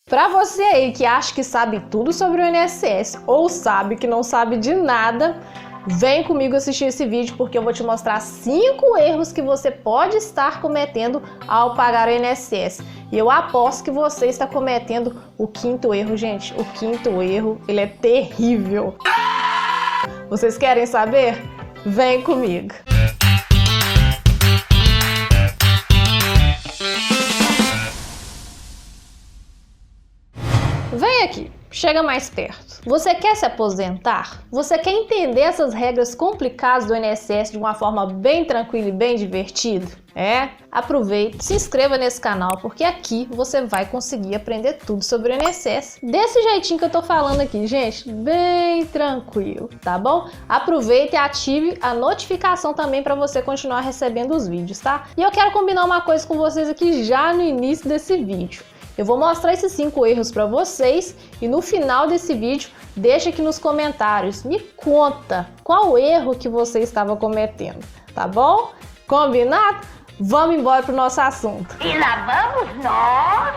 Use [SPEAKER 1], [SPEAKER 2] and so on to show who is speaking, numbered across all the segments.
[SPEAKER 1] Para você aí que acha que sabe tudo sobre o INSS ou sabe que não sabe de nada, vem comigo assistir esse vídeo porque eu vou te mostrar 5 erros que você pode estar cometendo ao pagar o INSS. E eu aposto que você está cometendo o 5º erro, gente. O 5º erro, ele é terrível. Vocês querem saber? Vem comigo. Vem aqui, chega mais perto. Você quer se aposentar? Você quer entender essas regras complicadas do INSS de uma forma bem tranquila e bem divertida? Aproveite, se inscreva nesse canal, porque aqui você vai conseguir aprender tudo sobre o INSS desse jeitinho que eu tô falando aqui, gente, bem tranquilo, tá bom? Aproveite e ative a notificação também para você continuar recebendo os vídeos, tá? E eu quero combinar uma coisa com vocês aqui já no início desse vídeo. Eu vou mostrar esses 5 erros para vocês e no final desse vídeo, deixa aqui nos comentários, me conta qual erro que você estava cometendo, tá bom? Combinado? Vamos embora pro nosso assunto.
[SPEAKER 2] E lá vamos nós!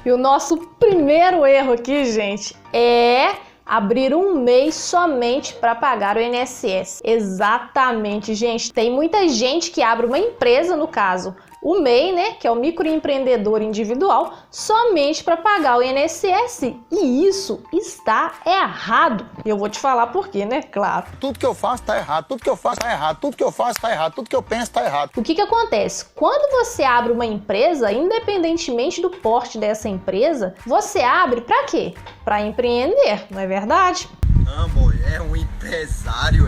[SPEAKER 1] E o nosso primeiro erro aqui, gente, é abrir um MEI somente para pagar o INSS. Exatamente, gente. Tem muita gente que abre uma empresa, no caso, o MEI, né, que é o microempreendedor individual, somente para pagar o INSS. E isso está errado. E eu vou te falar por quê, né? Claro.
[SPEAKER 3] Tudo que eu faço está errado, tudo que eu faço está errado, tudo que eu faço está errado, tudo que eu penso está errado.
[SPEAKER 1] O que acontece? Quando você abre uma empresa, independentemente do porte dessa empresa, você abre para quê? Para empreender, não é verdade?
[SPEAKER 4] Não, boy, é um empresário,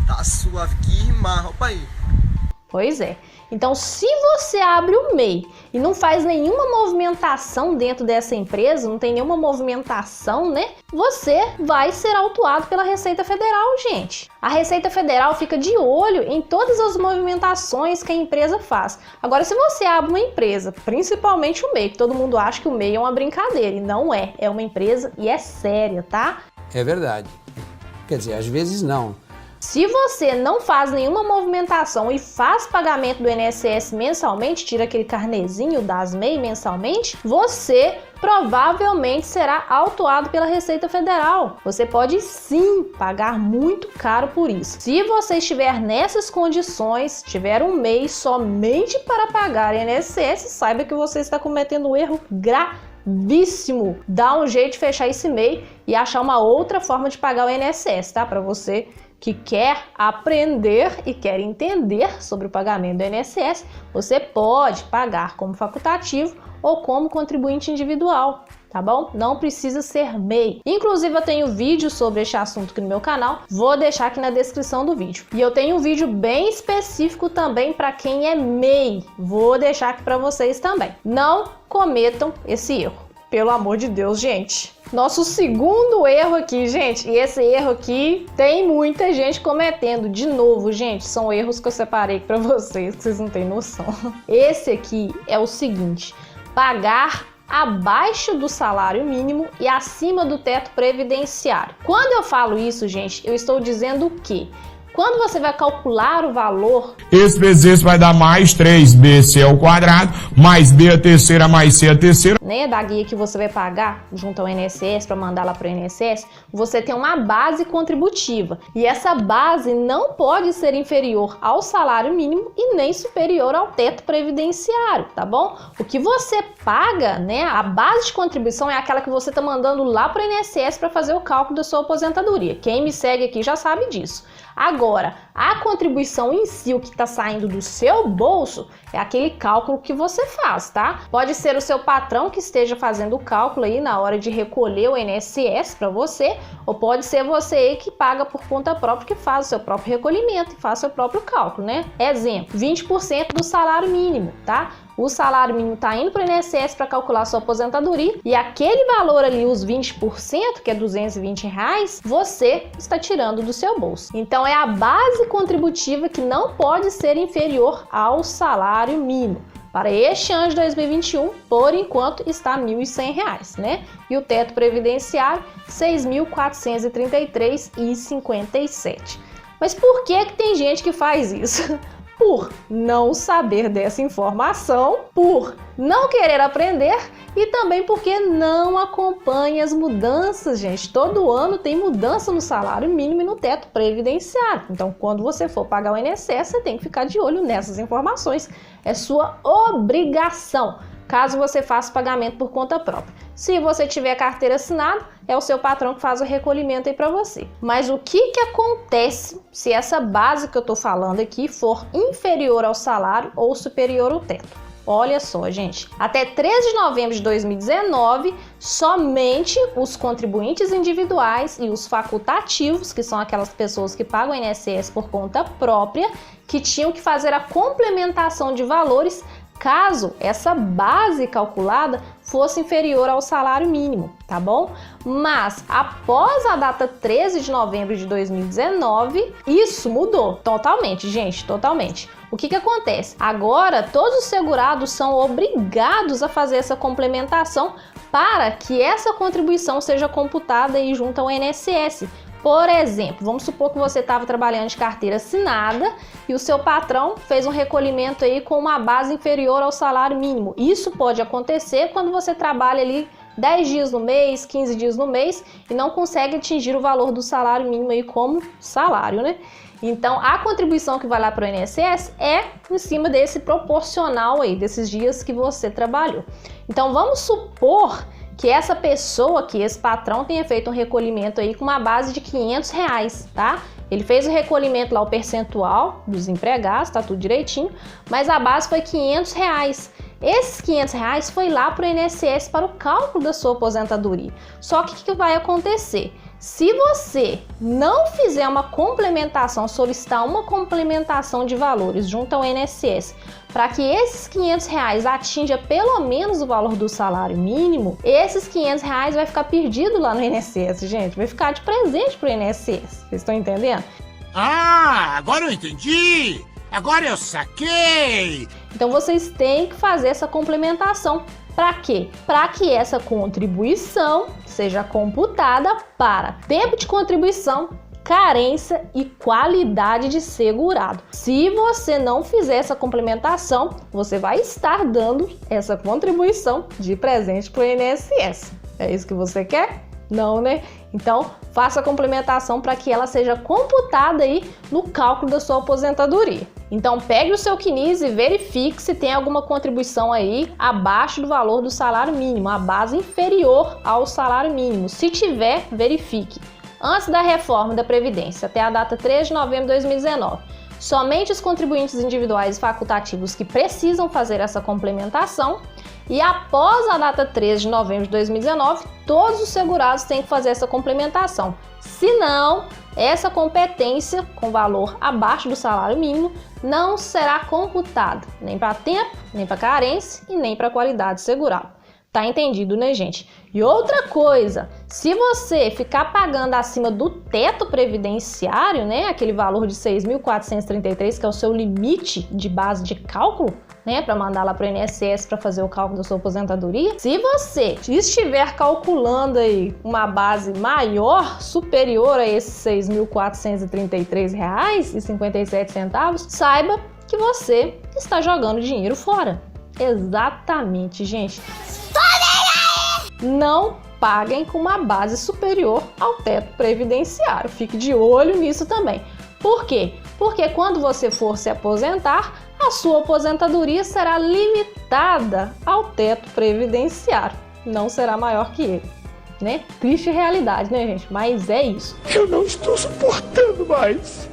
[SPEAKER 4] tá suave que marra, opa aí.
[SPEAKER 1] Pois é. Então, se você abre o MEI e não faz nenhuma movimentação dentro dessa empresa, não tem nenhuma movimentação, né? Você vai ser autuado pela Receita Federal, gente. A Receita Federal fica de olho em todas as movimentações que a empresa faz. Agora, se você abre uma empresa, principalmente o MEI, que todo mundo acha que o MEI é uma brincadeira, e não é. É uma empresa e é séria, tá?
[SPEAKER 5] É verdade. Quer dizer, às vezes não.
[SPEAKER 1] Se você não faz nenhuma movimentação e faz pagamento do INSS mensalmente, tira aquele carnezinho das MEI mensalmente, você provavelmente será autuado pela Receita Federal. Você pode sim pagar muito caro por isso. Se você estiver nessas condições, tiver um MEI somente para pagar INSS, saiba que você está cometendo um erro gravíssimo. Dá um jeito de fechar esse MEI e achar uma outra forma de pagar o INSS, tá? Para você que quer aprender e quer entender sobre o pagamento do INSS, você pode pagar como facultativo ou como contribuinte individual, tá bom? Não precisa ser MEI. Inclusive, eu tenho vídeo sobre este assunto aqui no meu canal, vou deixar aqui na descrição do vídeo. E eu tenho um vídeo bem específico também para quem é MEI, vou deixar aqui para vocês também. Não cometam esse erro, pelo amor de Deus, gente. Nosso segundo erro aqui, gente, e esse erro aqui tem muita gente cometendo. De novo, gente, são erros que eu separei para vocês, que vocês não têm noção. Esse aqui é o seguinte: pagar abaixo do salário mínimo e acima do teto previdenciário. Quando eu falo isso, gente, eu estou dizendo o quê? Quando você vai calcular o valor...
[SPEAKER 6] Esse vezes esse vai dar mais 3bc ao quadrado, mais b a terceira, mais c a terceira.
[SPEAKER 1] Né, da guia que você vai pagar junto ao INSS para mandar lá para o INSS, você tem uma base contributiva. E essa base não pode ser inferior ao salário mínimo e nem superior ao teto previdenciário, tá bom? O que você paga, né, a base de contribuição é aquela que você está mandando lá para o INSS para fazer o cálculo da sua aposentadoria. Quem me segue aqui já sabe disso. Agora, a contribuição em si, o que está saindo do seu bolso, é aquele cálculo que você faz, tá? Pode ser o seu patrão que esteja fazendo o cálculo aí na hora de recolher o INSS para você, ou pode ser você aí que paga por conta própria, que faz o seu próprio recolhimento e faz o seu próprio cálculo, né? Exemplo, 20% do salário mínimo, tá? O salário mínimo está indo para o INSS para calcular a sua aposentadoria e aquele valor ali, os 20%, que é R$220, você está tirando do seu bolso. Então é a base contributiva que não pode ser inferior ao salário mínimo. Para este ano de 2021, por enquanto, está R$ 1.100, né? E o teto previdenciário, R$ 6.433,57. Mas por que tem gente que faz isso? por não saber dessa informação, por não querer aprender e também porque não acompanha as mudanças, gente. Todo ano tem mudança no salário mínimo e no teto previdenciário. Então, quando você for pagar o INSS, você tem que ficar de olho nessas informações. É sua obrigação, caso você faça pagamento por conta própria. Se você tiver carteira assinada, é o seu patrão que faz o recolhimento aí para você. Mas o que acontece se essa base que eu tô falando aqui for inferior ao salário ou superior ao teto? Olha só, gente, até 13 de novembro de 2019, somente os contribuintes individuais e os facultativos, que são aquelas pessoas que pagam o INSS por conta própria, que tinham que fazer a complementação de valores caso essa base calculada fosse inferior ao salário mínimo, tá bom? Mas após a data 13 de novembro de 2019, isso mudou totalmente, gente, totalmente. O que acontece? Agora, todos os segurados são obrigados a fazer essa complementação para que essa contribuição seja computada aí junto ao INSS. Por exemplo, vamos supor que você estava trabalhando de carteira assinada e o seu patrão fez um recolhimento aí com uma base inferior ao salário mínimo. Isso pode acontecer quando você trabalha ali 10 dias no mês, 15 dias no mês e não consegue atingir o valor do salário mínimo aí como salário, né? Então, a contribuição que vai lá para o INSS é em cima desse proporcional aí, desses dias que você trabalhou. Então, vamos supor que essa pessoa aqui, esse patrão, tenha feito um recolhimento aí com uma base de R$500, tá? Ele fez o recolhimento lá, o percentual dos empregados, tá tudo direitinho, mas a base foi R$500. Esses R$500 foi lá para o INSS para o cálculo da sua aposentadoria. Só que o que vai acontecer? Se você não fizer uma complementação, solicitar uma complementação de valores junto ao INSS, para que esses R$500 atinja pelo menos o valor do salário mínimo, esses R$500 vai ficar perdido lá no INSS, gente. Vai ficar de presente para o INSS. Vocês estão entendendo?
[SPEAKER 7] Ah, agora eu entendi! Agora eu saquei!
[SPEAKER 1] Então vocês têm que fazer essa complementação. Para quê? Para que essa contribuição seja computada para tempo de contribuição, carência e qualidade de segurado. Se você não fizer essa complementação, você vai estar dando essa contribuição de presente para o INSS. É isso que você quer? Não, né? Então, faça a complementação para que ela seja computada aí no cálculo da sua aposentadoria. Então, pegue o seu CNIS e verifique se tem alguma contribuição aí abaixo do valor do salário mínimo, a base inferior ao salário mínimo. Se tiver, verifique. Antes da reforma da Previdência, até a data 3 de novembro de 2019, somente os contribuintes individuais e facultativos que precisam fazer essa complementação. E após a data 13 de novembro de 2019, todos os segurados têm que fazer essa complementação. Se não, essa competência com valor abaixo do salário mínimo não será computada nem para tempo, nem para carência e nem para qualidade segurada. Tá entendido, né, gente? E outra coisa, se você ficar pagando acima do teto previdenciário, né, aquele valor de 6.433, que é o seu limite de base de cálculo, né, para mandar lá para o INSS para fazer o cálculo da sua aposentadoria. Se você estiver calculando aí uma base maior, superior a esses R$ 6.433,57, saiba que você está jogando dinheiro fora. Exatamente, gente. Não paguem com uma base superior ao teto previdenciário. Fique de olho nisso também. Por quê? Porque quando você for se aposentar, a sua aposentadoria será limitada ao teto previdenciário. Não será maior que ele, né? Triste realidade, né, gente? Mas é isso.
[SPEAKER 7] Eu não estou suportando mais.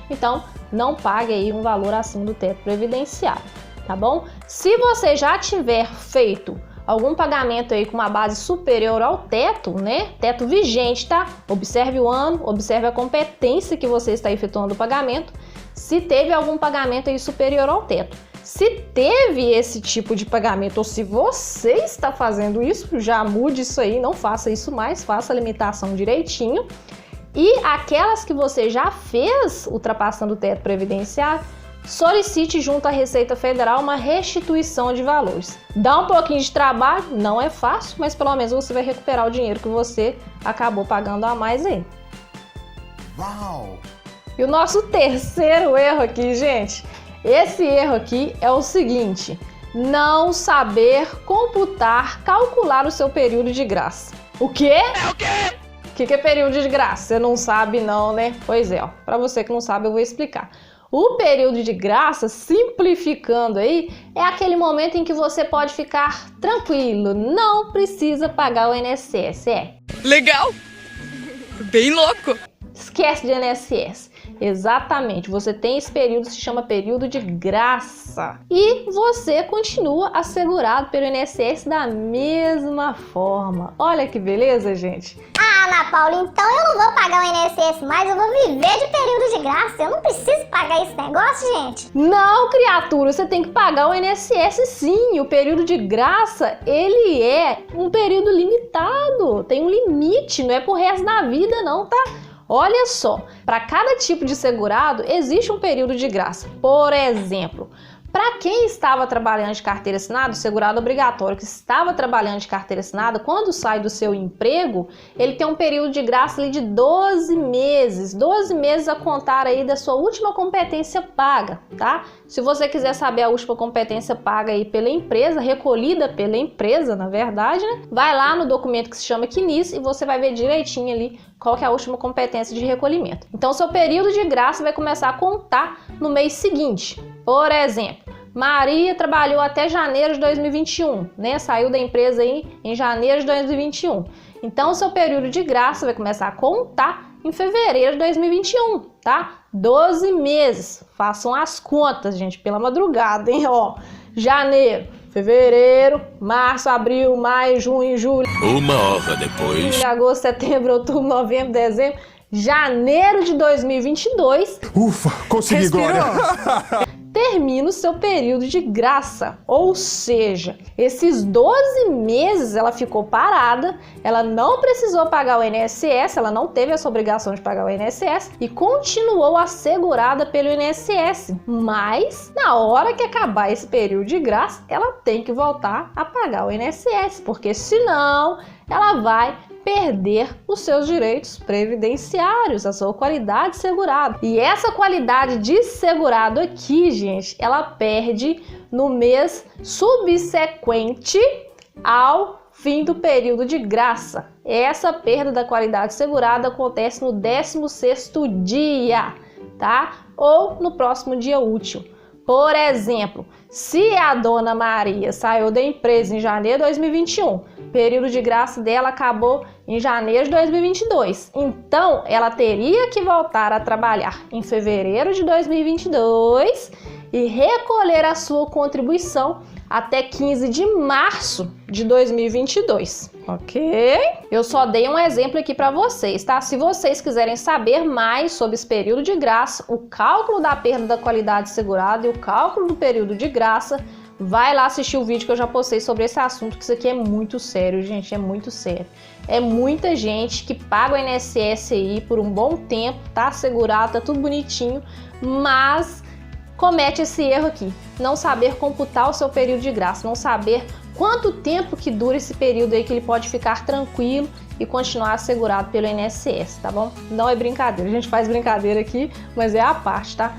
[SPEAKER 1] Então, não pague aí um valor acima do teto previdenciário, tá bom? Se você já tiver feito algum pagamento aí com uma base superior ao teto, né? Teto vigente, tá? Observe o ano, observe a competência que você está efetuando o pagamento. Se teve algum pagamento aí superior ao teto. Se teve esse tipo de pagamento ou se você está fazendo isso, já mude isso aí, não faça isso mais, faça a limitação direitinho. E aquelas que você já fez ultrapassando o teto previdenciário, solicite junto à Receita Federal uma restituição de valores. Dá um pouquinho de trabalho, não é fácil, mas pelo menos você vai recuperar o dinheiro que você acabou pagando a mais aí.
[SPEAKER 7] Uau!
[SPEAKER 1] E o nosso terceiro erro aqui, gente, esse erro aqui é o seguinte: não saber computar, calcular o seu período de graça. O quê? É o quê? O que é período de graça? Você não sabe não, né? Pois é, ó. Para você que não sabe, eu vou explicar. O período de graça, simplificando aí, é aquele momento em que você pode ficar tranquilo, não precisa pagar o INSS,
[SPEAKER 8] Legal! Bem louco!
[SPEAKER 1] Esquece de INSS. Exatamente, você tem esse período que se chama período de graça. E você continua assegurado pelo INSS da mesma forma. Olha que beleza, gente.
[SPEAKER 2] Ah, Ana Paula, então eu não vou pagar o INSS mais, eu vou viver de período de graça. Eu não preciso pagar esse negócio, gente.
[SPEAKER 1] Não, criatura, você tem que pagar o INSS sim. O período de graça, ele é um período limitado. Tem um limite, não é pro resto da vida não, tá? Olha só, para cada tipo de segurado existe um período de graça. Por exemplo, para quem estava trabalhando de carteira assinada, o segurado obrigatório que estava trabalhando de carteira assinada, quando sai do seu emprego, ele tem um período de graça ali de 12 meses. 12 meses a contar aí da sua última competência paga, tá? Se você quiser saber a última competência paga aí pela empresa, recolhida pela empresa, na verdade, né? Vai lá no documento que se chama CNIS e você vai ver direitinho ali qual que é a última competência de recolhimento. Então, seu período de graça vai começar a contar no mês seguinte. Por exemplo, Maria trabalhou até janeiro de 2021, né? Saiu da empresa aí em janeiro de 2021. Então, seu período de graça vai começar a contar em fevereiro de 2021, tá? 12 meses. Façam as contas, gente, pela madrugada, hein? Ó, janeiro, fevereiro, março, abril, maio, junho, julho.
[SPEAKER 7] Uma hora depois.
[SPEAKER 1] Agosto, setembro, outubro, novembro, dezembro, janeiro de 2022.
[SPEAKER 9] Ufa, consegui, Glória.
[SPEAKER 1] Termina o seu período de graça, ou seja, esses 12 meses ela ficou parada, ela não precisou pagar o INSS, ela não teve essa obrigação de pagar o INSS e continuou assegurada pelo INSS, mas na hora que acabar esse período de graça, ela tem que voltar a pagar o INSS, porque senão ela vai perder os seus direitos previdenciários, a sua qualidade de segurado. E essa qualidade de segurado aqui, gente, ela perde no mês subsequente ao fim do período de graça. Essa perda da qualidade segurada acontece no 16º dia, tá? Ou no próximo dia útil. Por exemplo, se a dona Maria saiu da empresa em janeiro de 2021, período de graça dela acabou em janeiro de 2022. Então, ela teria que voltar a trabalhar em fevereiro de 2022 e recolher a sua contribuição até 15 de março de 2022, ok? Eu só dei um exemplo aqui para vocês, tá? Se vocês quiserem saber mais sobre esse período de graça, o cálculo da perda da qualidade segurada e o cálculo do período de graça, vai lá assistir o vídeo que eu já postei sobre esse assunto, que isso aqui é muito sério, gente, é muito sério. É muita gente que paga o INSS aí por um bom tempo, tá segurado, tá tudo bonitinho, mas comete esse erro aqui, não saber computar o seu período de graça, não saber quanto tempo que dura esse período aí que ele pode ficar tranquilo e continuar assegurado pelo INSS, tá bom? Não é brincadeira, a gente faz brincadeira aqui, mas é a parte, tá?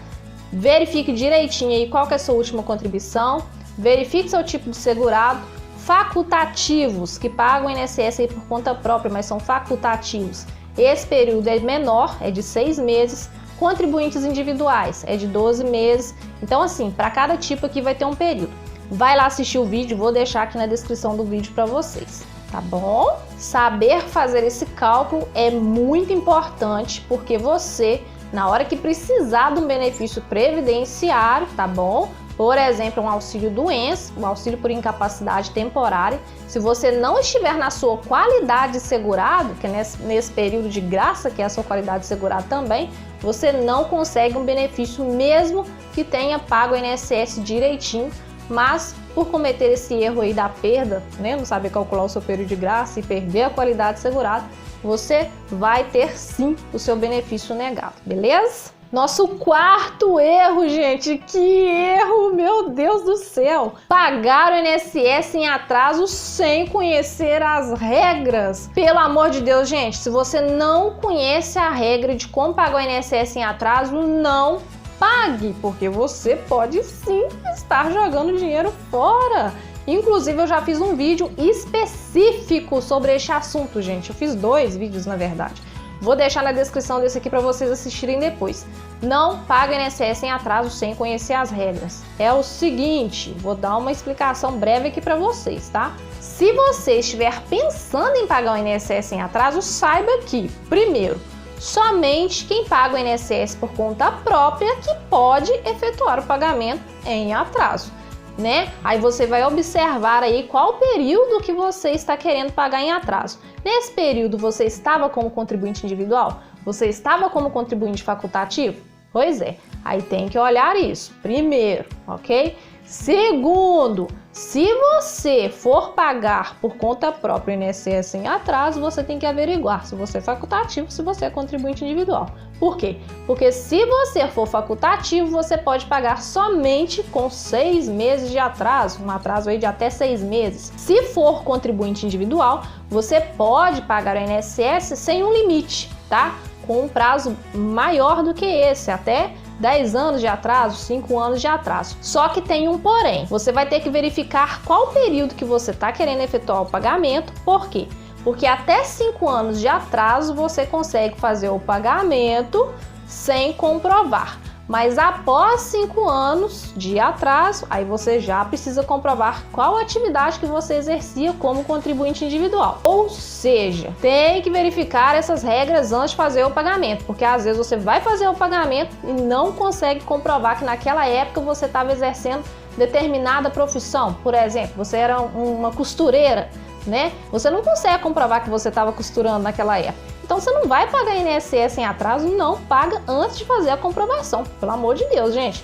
[SPEAKER 1] Verifique direitinho aí qual que é a sua última contribuição, verifique seu tipo de segurado, facultativos que pagam o INSS aí por conta própria, mas são facultativos. Esse período é menor, é de 6 meses, contribuintes individuais é de 12 meses. Então, assim, para cada tipo aqui vai ter um período. Vai lá assistir o vídeo, vou deixar aqui na descrição do vídeo para vocês, tá bom? Saber fazer esse cálculo é muito importante, porque você, na hora que precisar de um benefício previdenciário, tá bom? Por exemplo, um auxílio doença, um auxílio por incapacidade temporária. Se você não estiver na sua qualidade de segurado, que é nesse período de graça, que é a sua qualidade de segurado também, você não consegue um benefício mesmo que tenha pago o INSS direitinho, mas por cometer esse erro aí da perda, né, não saber calcular o seu período de graça e perder a qualidade de segurado, você vai ter sim o seu benefício negado, beleza? Nosso quarto erro, gente, que erro, meu Deus do céu! Pagar o INSS em atraso sem conhecer as regras. Pelo amor de Deus, gente, se você não conhece a regra de como pagar o INSS em atraso, não pague, porque você pode sim estar jogando dinheiro fora. Inclusive, eu já fiz um vídeo específico sobre este assunto, gente. Eu fiz 2 vídeos, na verdade. Vou deixar na descrição desse aqui para vocês assistirem depois. Não paga INSS em atraso sem conhecer as regras. É o seguinte, vou dar uma explicação breve aqui para vocês, tá? Se você estiver pensando em pagar o INSS em atraso, saiba que, primeiro, somente quem paga o INSS por conta própria que pode efetuar o pagamento em atraso, né? Aí você vai observar aí qual período que você está querendo pagar em atraso. Nesse período você estava como contribuinte individual? Você estava como contribuinte facultativo? Pois é, aí tem que olhar isso, primeiro, ok? Segundo, se você for pagar por conta própria o INSS em atraso, você tem que averiguar se você é facultativo, se você é contribuinte individual. Por quê? Porque se você for facultativo, você pode pagar somente com 6 meses de atraso, um atraso aí de até 6 meses. Se for contribuinte individual, você pode pagar o INSS sem um limite, tá? Com um prazo maior do que esse, até 10 anos de atraso, 5 anos de atraso. Só que tem um porém, você vai ter que verificar qual período que você está querendo efetuar o pagamento. Por quê? Porque até 5 anos de atraso você consegue fazer o pagamento sem comprovar. Mas após 5 anos de atraso, aí você já precisa comprovar qual atividade que você exercia como contribuinte individual. Ou seja, tem que verificar essas regras antes de fazer o pagamento, porque às vezes você vai fazer o pagamento e não consegue comprovar que naquela época você estava exercendo determinada profissão. Por exemplo, você era uma costureira, né? Você não consegue comprovar que você estava costurando naquela época. Então você não vai pagar INSS em atraso, não paga antes de fazer a comprovação. Pelo amor de Deus, gente.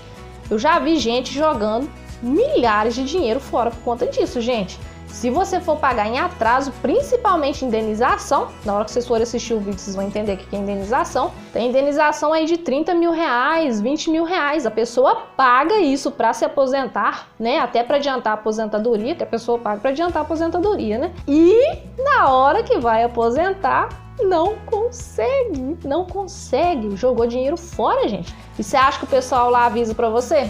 [SPEAKER 1] Eu já vi gente jogando milhares de dinheiro fora por conta disso, gente. Se você for pagar em atraso, principalmente indenização, na hora que vocês forem assistir o vídeo, vocês vão entender o que é indenização. Tem indenização aí de 30 mil reais, 20 mil reais. A pessoa paga isso para se aposentar, né? Até para adiantar a aposentadoria, que a pessoa paga para adiantar a aposentadoria, né? E na hora que vai aposentar, não consegue, jogou dinheiro fora, gente. E você acha que o pessoal lá avisa para você?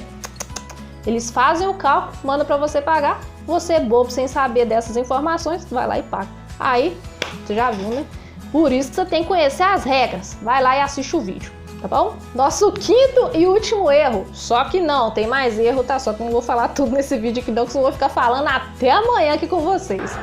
[SPEAKER 1] Eles fazem o cálculo, mandam para você pagar, você bobo sem saber dessas informações, vai lá e paga. Aí, você já viu, né? Por isso que você tem que conhecer as regras. Vai lá e assiste o vídeo, tá bom? Nosso quinto e último erro, só que não, tem mais erro, tá? Só que não vou falar tudo nesse vídeo aqui não, que eu vou ficar falando até amanhã aqui com vocês.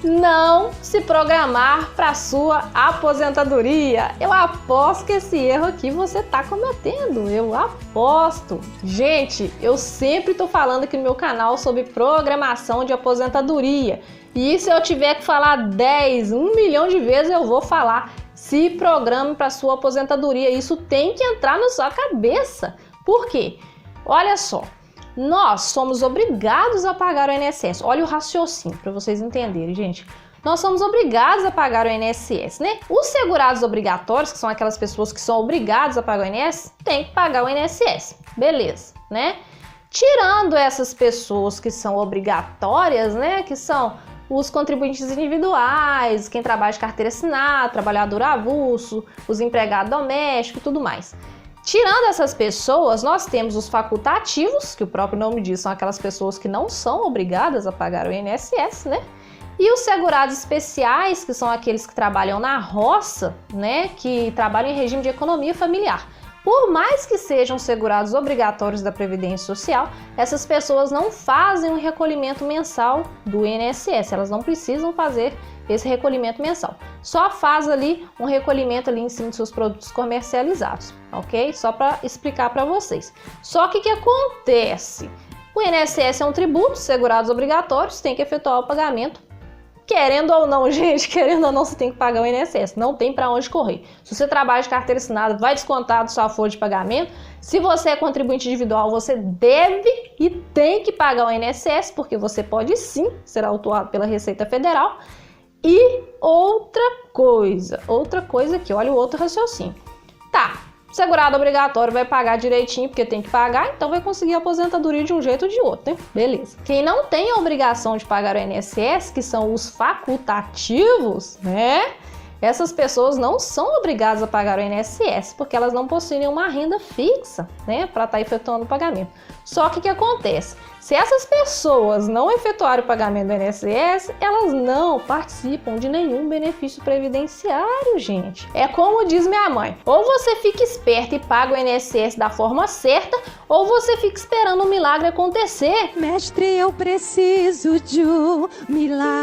[SPEAKER 1] Não se programar para sua aposentadoria. Eu aposto que esse erro aqui você tá cometendo, eu aposto. Gente, eu sempre tô falando aqui no meu canal sobre programação de aposentadoria. E se eu tiver que falar 1 milhão de vezes, eu vou falar. Se programe para sua aposentadoria. Isso tem que entrar na sua cabeça. Por quê? Olha só. Nós somos obrigados a pagar o INSS. Olha o raciocínio para vocês entenderem, gente. Nós somos obrigados a pagar o INSS, né? Os segurados obrigatórios, que são aquelas pessoas que são obrigadas a pagar o INSS, tem que pagar o INSS. Beleza, né? Tirando essas pessoas que são obrigatórias, né? Que são os contribuintes individuais, quem trabalha de carteira assinada, trabalhador avulso, os empregados domésticos e tudo mais. Tirando essas pessoas, nós temos os facultativos, que o próprio nome diz, são aquelas pessoas que não são obrigadas a pagar o INSS, né? E os segurados especiais, que são aqueles que trabalham na roça, né? Que trabalham em regime de economia familiar. Por mais que sejam segurados obrigatórios da Previdência Social, essas pessoas não fazem um recolhimento mensal do INSS, elas não precisam fazer esse recolhimento mensal. Só faz ali um recolhimento ali em cima dos seus produtos comercializados, ok? Só para explicar para vocês. Só que o que acontece? O INSS é um tributo, segurados obrigatórios, tem que efetuar o pagamento. Querendo ou não, gente, querendo ou não, você tem que pagar o INSS, não tem para onde correr. Se você trabalha de carteira assinada, vai descontar da sua folha de pagamento. Se você é contribuinte individual, você deve e tem que pagar o INSS, porque você pode sim ser autuado pela Receita Federal. E outra coisa aqui, olha o outro raciocínio. Tá, segurado obrigatório vai pagar direitinho, porque tem que pagar, então vai conseguir a aposentadoria de um jeito ou de outro, né? Beleza. Quem não tem a obrigação de pagar o INSS, que são os facultativos, né? Essas pessoas não são obrigadas a pagar o INSS, porque elas não possuem uma renda fixa, né, para estar efetuando o pagamento. Só que o que acontece? Se essas pessoas não efetuarem o pagamento do INSS, elas não participam de nenhum benefício previdenciário, gente. É como diz minha mãe, ou você fica esperto e paga o INSS da forma certa, ou você fica esperando um milagre acontecer.
[SPEAKER 9] Mestre, eu preciso de um milagre.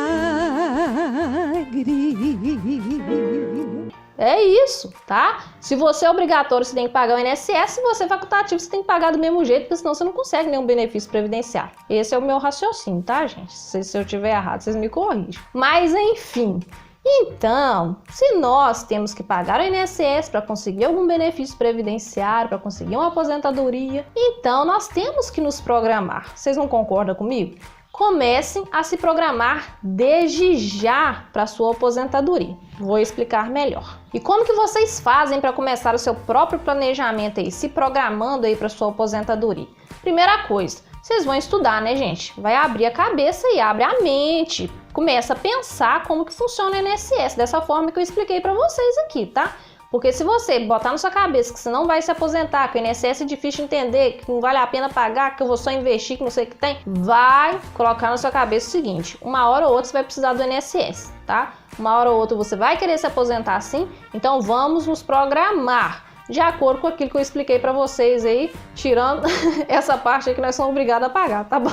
[SPEAKER 1] É isso, tá? Se você é obrigatório, você tem que pagar o INSS. Se você é facultativo, você tem que pagar do mesmo jeito, porque senão você não consegue nenhum benefício previdenciário. Esse é o meu raciocínio, tá, gente? Se eu tiver errado, vocês me corrigem. Mas, enfim. Então, se nós temos que pagar o INSS para conseguir algum benefício previdenciário, para conseguir uma aposentadoria, então nós temos que nos programar. Vocês não concordam comigo? Comecem a se programar desde já para sua aposentadoria. Vou explicar melhor. E como que vocês fazem para começar o seu próprio planejamento aí, se programando aí para sua aposentadoria? Primeira coisa, vocês vão estudar, né, gente? Vai abrir a cabeça e abre a mente. Começa a pensar como que funciona o INSS, dessa forma que eu expliquei para vocês aqui, tá? Porque se você botar na sua cabeça que você não vai se aposentar, que o INSS é difícil de entender, que não vale a pena pagar, que eu vou só investir, que não sei o que tem, vai colocar na sua cabeça o seguinte, uma hora ou outra você vai precisar do INSS, tá? Uma hora ou outra você vai querer se aposentar sim, então vamos nos programar de acordo com aquilo que eu expliquei para vocês aí, tirando essa parte aí que nós somos obrigados a pagar, tá bom?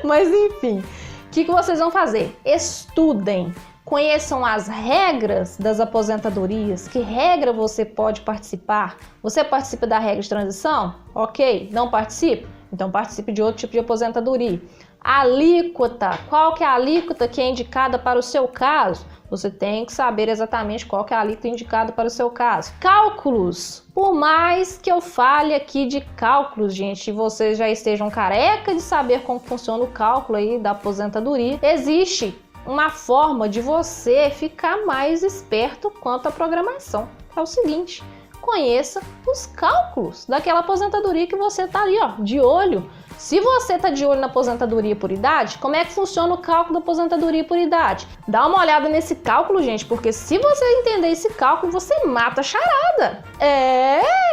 [SPEAKER 1] Mas enfim, o que vocês vão fazer? Estudem. Conheçam as regras das aposentadorias, que regra você pode participar. Você participa da regra de transição? Ok, não participa? Então participe de outro tipo de aposentadoria. Alíquota, qual que é a alíquota que é indicada para o seu caso? Você tem que saber exatamente qual que é a alíquota indicada para o seu caso. Cálculos, por mais que eu fale aqui de cálculos, gente, e vocês já estejam careca de saber como funciona o cálculo aí da aposentadoria, existe uma forma de você ficar mais esperto quanto à programação. É o seguinte, conheça os cálculos daquela aposentadoria que você tá ali, ó, de olho. Se você tá de olho na aposentadoria por idade, como é que funciona o cálculo da aposentadoria por idade? Dá uma olhada nesse cálculo, gente, porque se você entender esse cálculo, você mata a charada.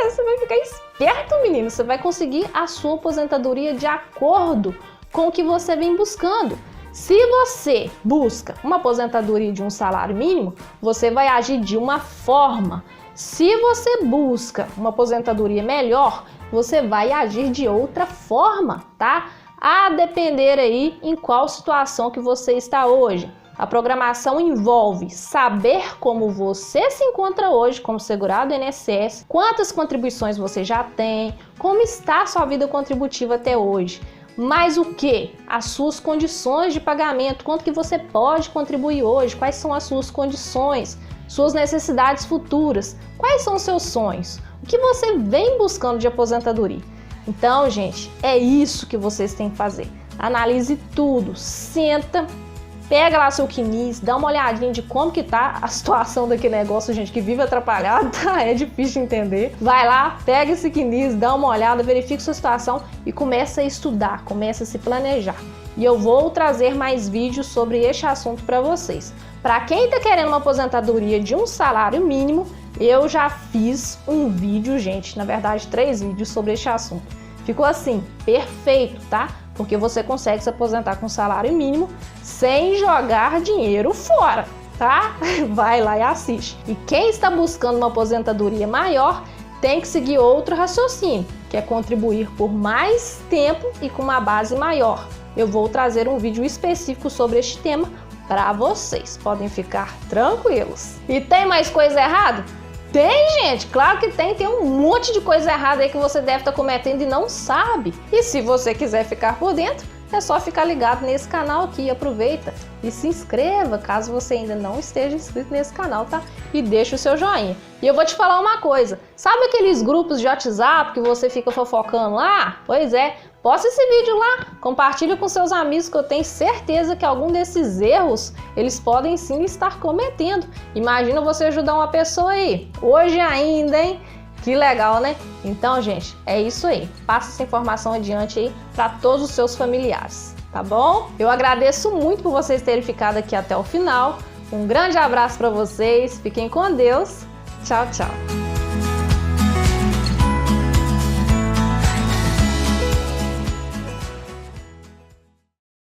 [SPEAKER 1] Você vai ficar esperto, menino. Você vai conseguir a sua aposentadoria de acordo com o que você vem buscando. Se você busca uma aposentadoria de um salário mínimo, você vai agir de uma forma. Se você busca uma aposentadoria melhor, você vai agir de outra forma, tá? A depender aí em qual situação que você está hoje. A programação envolve saber como você se encontra hoje como segurado INSS, quantas contribuições você já tem, como está a sua vida contributiva até hoje. Mas o que? As suas condições de pagamento, quanto que você pode contribuir hoje, quais são as suas condições, suas necessidades futuras, quais são os seus sonhos, o que você vem buscando de aposentadoria. Então, gente, é isso que vocês têm que fazer. Analise tudo, senta, pega lá seu quinis, dá uma olhadinha de como que tá a situação daquele negócio, gente, que vive atrapalhado, tá? É difícil de entender. Vai lá, pega esse quinis, dá uma olhada, verifica sua situação e começa a estudar, começa a se planejar. E eu vou trazer mais vídeos sobre este assunto para vocês. Para quem tá querendo uma aposentadoria de um salário mínimo, eu já fiz um vídeo, gente, na verdade 3 vídeos sobre este assunto. Ficou assim, perfeito, tá? Porque você consegue se aposentar com salário mínimo sem jogar dinheiro fora, tá? Vai lá e assiste. E quem está buscando uma aposentadoria maior tem que seguir outro raciocínio, que é contribuir por mais tempo e com uma base maior. Eu vou trazer um vídeo específico sobre este tema para vocês, podem ficar tranquilos. E tem mais coisa errada? Tem, gente, claro que tem um monte de coisa errada aí que você deve estar cometendo e não sabe. E se você quiser ficar por dentro, é só ficar ligado nesse canal aqui, aproveita e se inscreva caso você ainda não esteja inscrito nesse canal, tá? E deixa o seu joinha. E eu vou te falar uma coisa, sabe aqueles grupos de WhatsApp que você fica fofocando lá? Pois é, Posta esse vídeo lá, compartilha com seus amigos que eu tenho certeza que algum desses erros eles podem sim estar cometendo. Imagina você ajudar uma pessoa aí, hoje ainda, hein? Que legal, né? Então, gente, é isso aí. Passa essa informação adiante aí para todos os seus familiares, tá bom? Eu agradeço muito por vocês terem ficado aqui até o final. Um grande abraço para vocês, fiquem com Deus. Tchau, tchau.